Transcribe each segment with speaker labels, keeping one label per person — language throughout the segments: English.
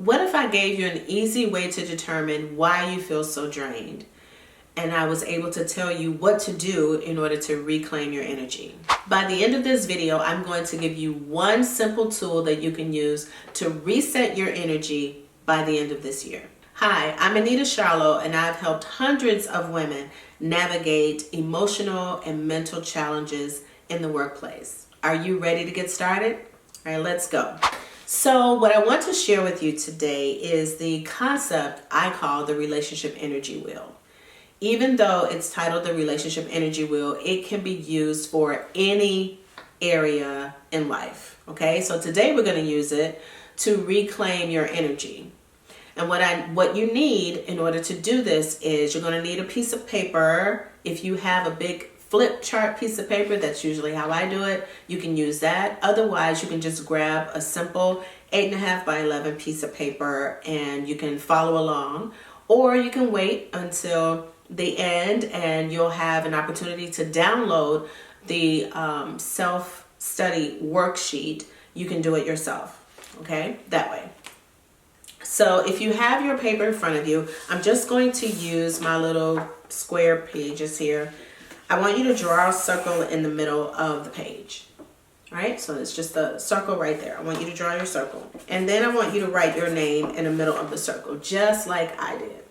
Speaker 1: What if I gave you an easy way to determine why you feel so drained? And I was able to tell you what to do in order to reclaim your energy. By the end of this video, I'm going to give you one simple tool that you can use to reset your energy by the end of this year. Hi, I'm Anita Charlot, and I've helped hundreds of women navigate emotional and mental challenges in the workplace. Are you ready to get started? All right, let's go. So what I want to share with you today is the concept I call the relationship energy wheel. Even though it's titled the relationship energy wheel, it can be used for any area in life. Okay, so today we're going to use it to reclaim your energy. And what you need in order to do this is you're going to need a piece of paper. If you have a big flip chart piece of paper, that's usually how I do it, you can use that. Otherwise, you can just grab a simple 8.5 by 11 piece of paper and you can follow along. Or you can wait until the end and you'll have an opportunity to download the self-study worksheet. You can do it yourself, okay, that way. So if you have your paper in front of you, I'm just going to use my little square pages here. I want you to draw a circle in the middle of the page. All right, so it's just a circle right there. I want you to draw your circle. And then I want you to write your name in the middle of the circle, just like I did.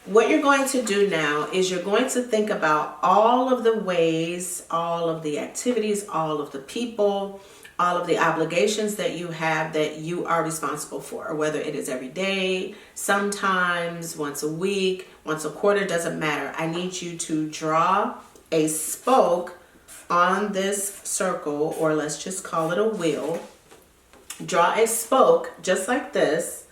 Speaker 1: What you're going to do now is you're going to think about all of the ways, all of the activities, all of the people, all of the obligations that you have that you are responsible for, whether it is every day, sometimes, once a week, once a quarter, doesn't matter. I need you to draw a spoke on this circle, or let's just call it a wheel. Draw a spoke just like this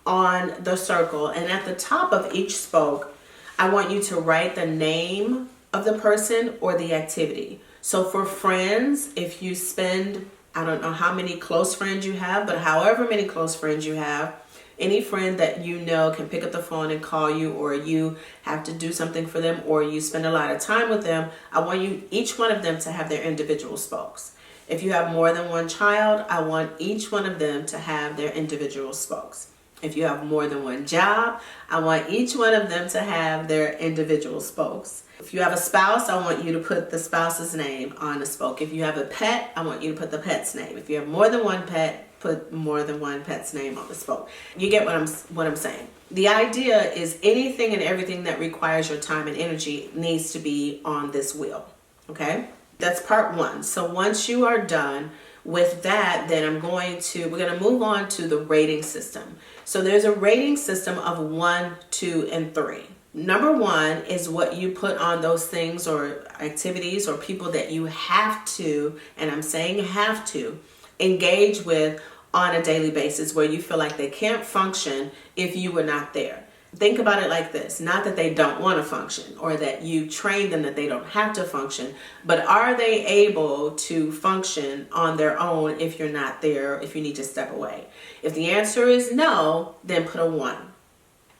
Speaker 1: on the circle, and at the top of each spoke, I want you to write the name of the person or the activity. So for friends, if you spend, I don't know how many close friends you have, but however many close friends you have, any friend that you know can pick up the phone and call you, or you have to do something for them, or you spend a lot of time with them, I want you, each one of them, to have their individual spokes. If you have more than one child, I want each one of them to have their individual spokes. If you have more than one job, I want each one of them to have their individual spokes. If you have a spouse, I want you to put the spouse's name on the spoke. If you have a pet, I want you to put the pet's name. If you have more than one pet, put more than one pet's name on the spoke. You get what I'm saying. The idea is anything and everything that requires your time and energy needs to be on this wheel. Okay? That's part one. So once you are done with that, then we're going to move on to the rating system. So there's a rating system of 1, 2, and 3. Number 1 is what you put on those things or activities or people that you have to, and I'm saying have to, engage with on a daily basis, where you feel like they can't function if you were not there. Think about it like this: not that they don't want to function or that you train them that they don't have to function, but are they able to function on their own if you're not there, if you need to step away? If the answer is no, then put a 1.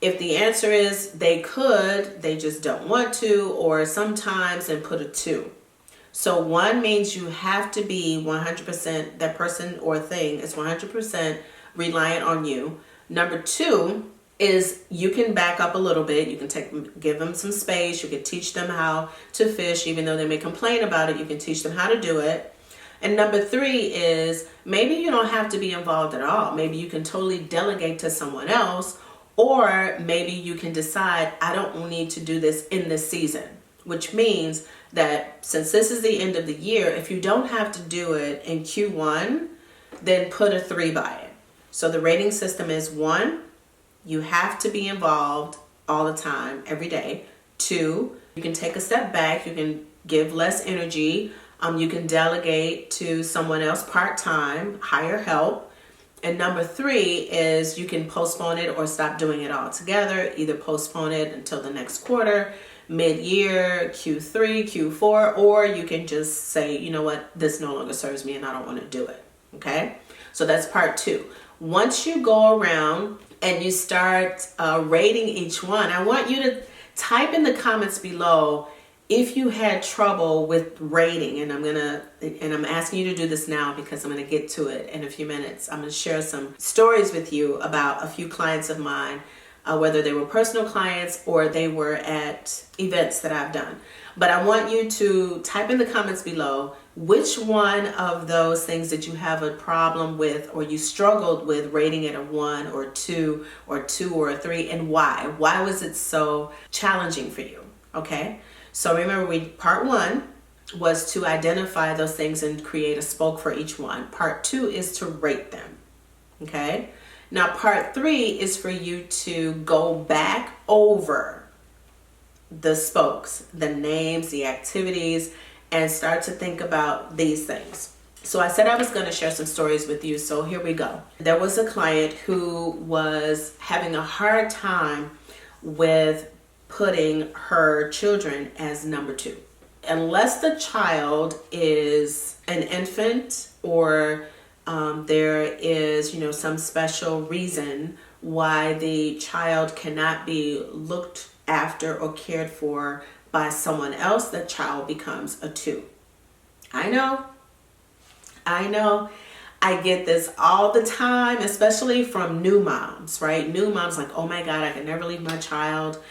Speaker 1: If the answer is they could, they just don't want to, or sometimes, then put a 2. So 1 means you have to be 100%, that person or thing is 100% reliant on you. Number 2 is you can back up a little bit. You can give them some space. You can teach them how to fish, even though they may complain about it. You can teach them how to do it. And number 3 is maybe you don't have to be involved at all. Maybe you can totally delegate to someone else, or maybe you can decide, I don't need to do this in this season, which means that since this is the end of the year, if you don't have to do it in Q1, then put a 3 by it. So the rating system is 1, you have to be involved all the time, every day. 2, you can take a step back, you can give less energy, you can delegate to someone else part-time, hire help. And number 3 is you can postpone it or stop doing it altogether, either postpone it until the next quarter, mid-year, Q3, Q4, or you can just say, you know what, this no longer serves me and I don't want to do it. Okay, so that's part 2. Once you go around and you start rating each one, I want you to type in the comments below if you had trouble with rating, and I'm asking you to do this now because I'm gonna get to it in a few minutes. I'm gonna share some stories with you about a few clients of mine, whether they were personal clients or they were at events that I've done. But I want you to type in the comments below which one of those things that you have a problem with or you struggled with rating it a 1 or 2 or 2 or a 3, and why. Why was it so challenging for you? Okay, so remember, part 1 was to identify those things and create a spoke for each one. Part 2 is to rate them. Okay, now part 3 is for you to go back over the spokes, the names, the activities, and start to think about these things. So I said I was going to share some stories with you, so here we go. There was a client who was having a hard time with putting her children as number 2. Unless the child is an infant or there is, some special reason why the child cannot be looked after or cared for by someone else, the child becomes a 2. I know. I get this all the time, especially from new moms, right? New moms like, oh my God, I can never leave my child,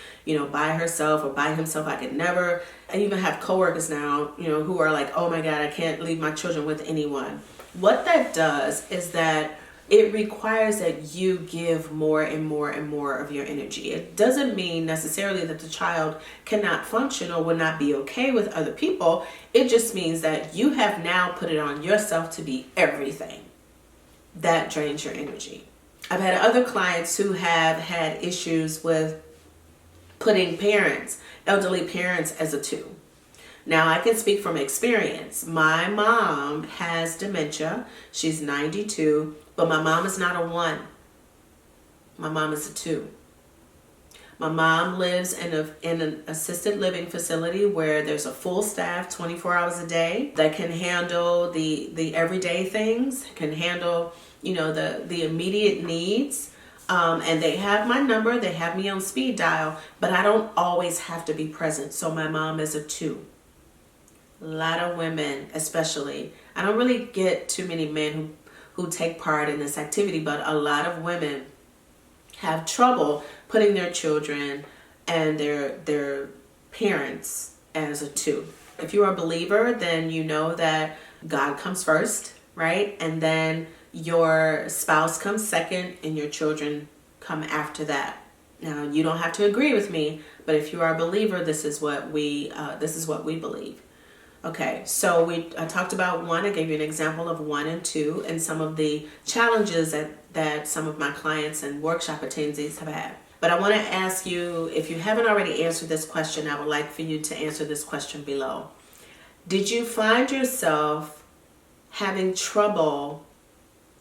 Speaker 1: by herself or by himself. I could never. I even have coworkers now, who are like, oh my God, I can't leave my children with anyone. What that does is that it requires that you give more and more and more of your energy. It doesn't mean necessarily that the child cannot function or will not be okay with other people. It just means that you have now put it on yourself to be everything. That drains your energy. I've had other clients who have had issues with putting elderly parents as a 2. Now, I can speak from experience. My mom has dementia. She's 92, but my mom is not a 1. My mom is a 2. My mom lives in an assisted living facility where there's a full staff 24 hours a day that can handle the everyday things, can handle, the immediate needs. And they have my number, they have me on speed dial, but I don't always have to be present. So my mom is a 2. A lot of women, especially, I don't really get too many men who take part in this activity, but a lot of women have trouble putting their children and their parents as a 2. If you're a believer, then you know that God comes first, right? And then your spouse comes second and your children come after that. Now, you don't have to agree with me, but if you are a believer, this is what we believe. Okay, so I talked about 1. I gave you an example of 1 and 2 and some of the challenges that some of my clients and workshop attendees have had. But I want to ask you, if you haven't already answered this question, I would like for you to answer this question below. Did you find yourself having trouble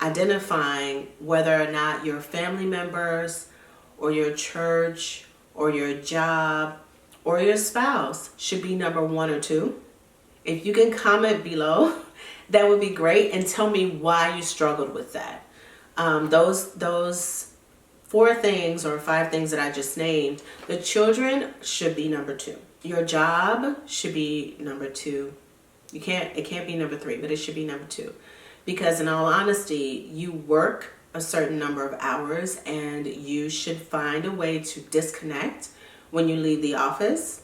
Speaker 1: identifying whether or not your family members or your church or your job or your spouse should be number 1 or 2? If you can comment below, that would be great, and tell me why you struggled with that. Those 4 things or 5 things that I just named, the children should be number 2. Your job should be number 2. It can't be number 3, but it should be number 2. Because in all honesty, you work a certain number of hours and you should find a way to disconnect when you leave the office,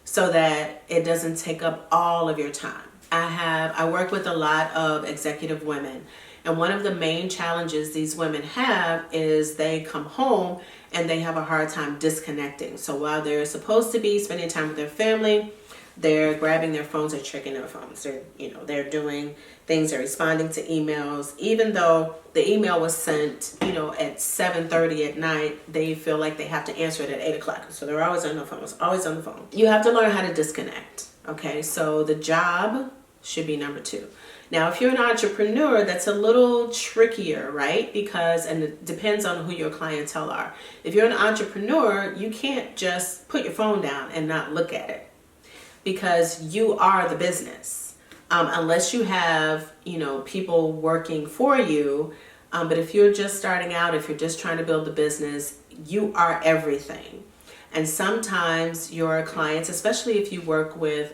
Speaker 1: so that it doesn't take up all of your time. I work with a lot of executive women, and one of the main challenges these women have is they come home and they have a hard time disconnecting. So while they're supposed to be spending time with their family, they're grabbing their phones, they're checking their phones. They're doing things, they're responding to emails. Even though the email was sent, at 7:30 at night, they feel like they have to answer it at 8 o'clock. So they're always on the phone, You have to learn how to disconnect. Okay, so the job should be number 2. Now, if you're an entrepreneur, that's a little trickier, right? And it depends on who your clientele are. If you're an entrepreneur, you can't just put your phone down and not look at it, because you are the business. Unless you have, people working for you. But if you're just starting out, if you're just trying to build the business, you are everything. And sometimes your clients, especially if you work with,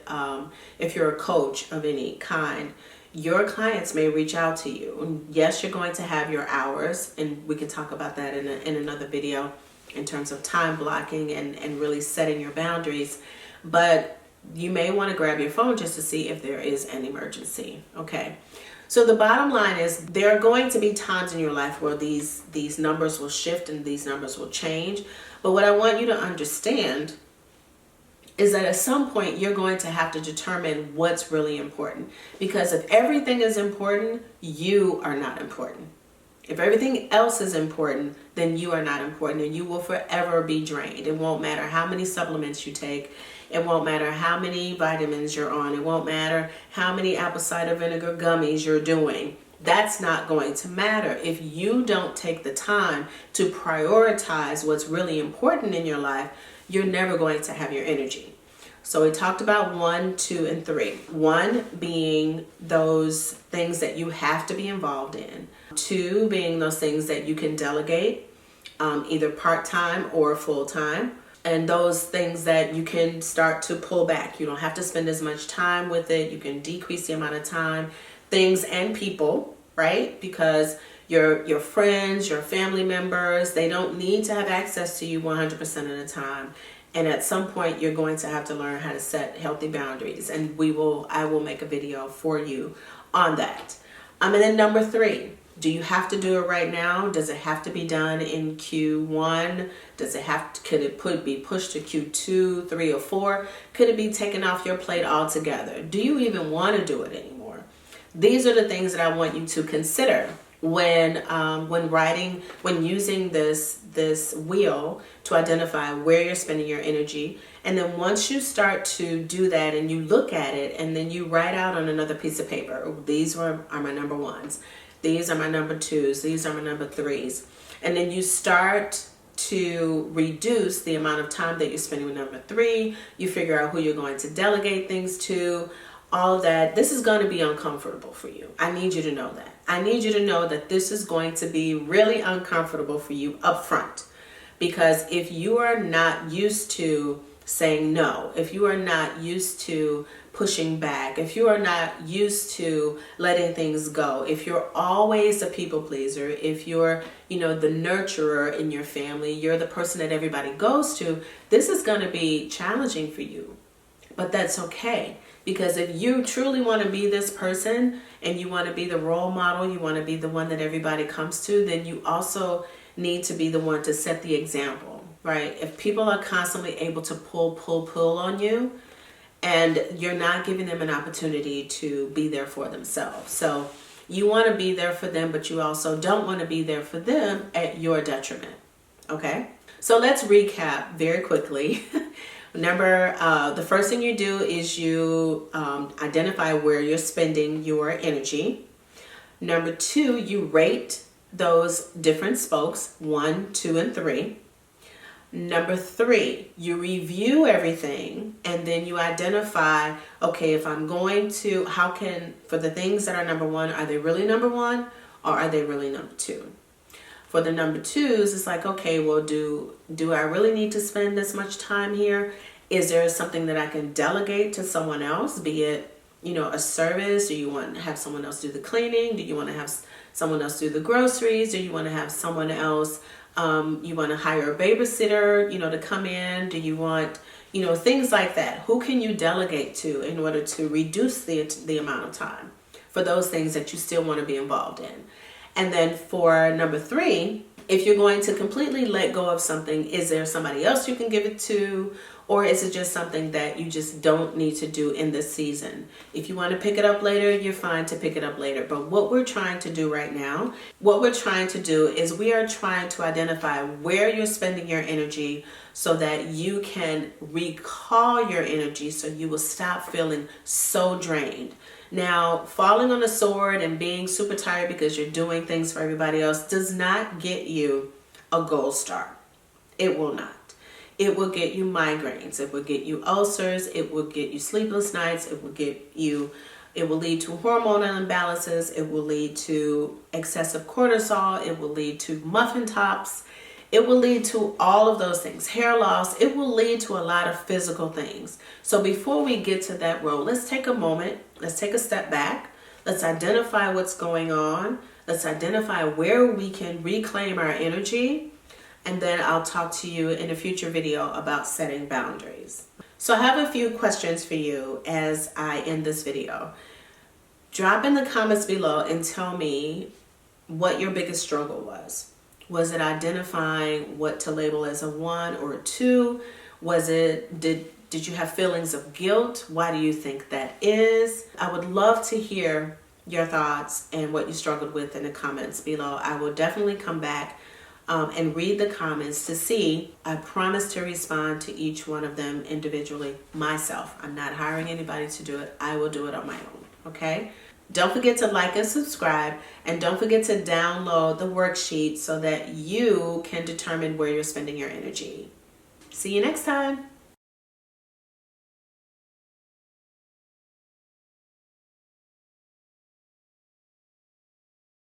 Speaker 1: if you're a coach of any kind, your clients may reach out to you. And yes, you're going to have your hours, and we can talk about that in another video in terms of time blocking and really setting your boundaries. But you may want to grab your phone just to see if there is an emergency. Okay. So the bottom line is there are going to be times in your life where these numbers will shift and these numbers will change. But what I want you to understand is that at some point you're going to have to determine what's really important. Because if everything is important, you are not important. If everything else is important, then you are not important, and you will forever be drained. It won't matter how many supplements you take. It won't matter how many vitamins you're on. It won't matter how many apple cider vinegar gummies you're doing. That's not going to matter if you don't take the time to prioritize what's really important in your life. You're never going to have your energy. So we talked about 1, 2, and 3. 1 being those things that you have to be involved in. 2 being those things that you can delegate, either part-time or full-time. And those things that you can start to pull back. You don't have to spend as much time with it. You can decrease the amount of time, things and people, right? Because your friends, your family members, they don't need to have access to you 100% of the time. And at some point, you're going to have to learn how to set healthy boundaries. And I will make a video for you on that. And then number 3, do you have to do it right now? Does it have to be done in Q1? Could it be pushed to Q2, 3, or 4? Could it be taken off your plate altogether? Do you even want to do it anymore? These are the things that I want you to consider when using this wheel to identify where you're spending your energy. And then once you start to do that and you look at it and then you write out on another piece of paper, these are my number 1s. These are my number 2s. These are my number 3s. And then you start to reduce the amount of time that you're spending with number 3. You figure out who you're going to delegate things to. All of that. This is going to be uncomfortable for you. I need you to know that. I need you to know that this is going to be really uncomfortable for you up front. Because if you are not used to saying no, if you are not used to pushing back, if you are not used to letting things go, if you're always a people pleaser, if you're, the nurturer in your family, you're the person that everybody goes to, this is going to be challenging for you. But that's okay. Because if you truly want to be this person and you want to be the role model, you want to be the one that everybody comes to, then you also need to be the one to set the example, right? If people are constantly able to pull on you, and you're not giving them an opportunity to be there for themselves. So you want to be there for them, but you also don't want to be there for them at your detriment. Okay? So let's recap very quickly. The first thing you do is you identify where you're spending your energy. Number 2, you rate those different spokes, 1, 2, and 3. Number 3, you review everything and then you identify, okay, if I'm going to, for the things that are number 1, are they really number 1 or are they really number 2? For the number 2s, it's like, okay, well, do I really need to spend this much time here? Is there something that I can delegate to someone else, be it, a service? Do you want to have someone else do the cleaning? Do you want to have someone else do the groceries? Do you want to have someone else, you want to hire a babysitter, to come in? Do you want, things like that? Who can you delegate to in order to reduce the amount of time for those things that you still want to be involved in? And then for number 3, if you're going to completely let go of something, is there somebody else you can give it to? Or is it just something that you just don't need to do in this season? If you want to pick it up later, you're fine to pick it up later. But what we're trying to do right now, is we are trying to identify where you're spending your energy so that you can recall your energy so you will stop feeling so drained. Now, falling on a sword and being super tired because you're doing things for everybody else does not get you a gold star. It will not. It will get you migraines. It will get you ulcers. It will get you sleepless nights. It will lead to hormonal imbalances. It will lead to excessive cortisol. It will lead to muffin tops. It will lead to all of those things. Hair loss, it will lead to a lot of physical things. So before we get to that road, let's take a moment. Let's take a step back. Let's identify what's going on. Let's identify where we can reclaim our energy. And then I'll talk to you in a future video about setting boundaries. So I have a few questions for you as I end this video. Drop in the comments below and tell me what your biggest struggle was. Was it identifying what to label as a 1 or a 2? Did you have feelings of guilt? Why do you think that is? I would love to hear your thoughts and what you struggled with in the comments below. I will definitely come back and read the comments to see. I promise to respond to each one of them individually myself. I'm not hiring anybody to do it. I will do it on my own, okay? Don't forget to like and subscribe, and don't forget to download the worksheet so that you can determine where you're spending your energy. See you next time.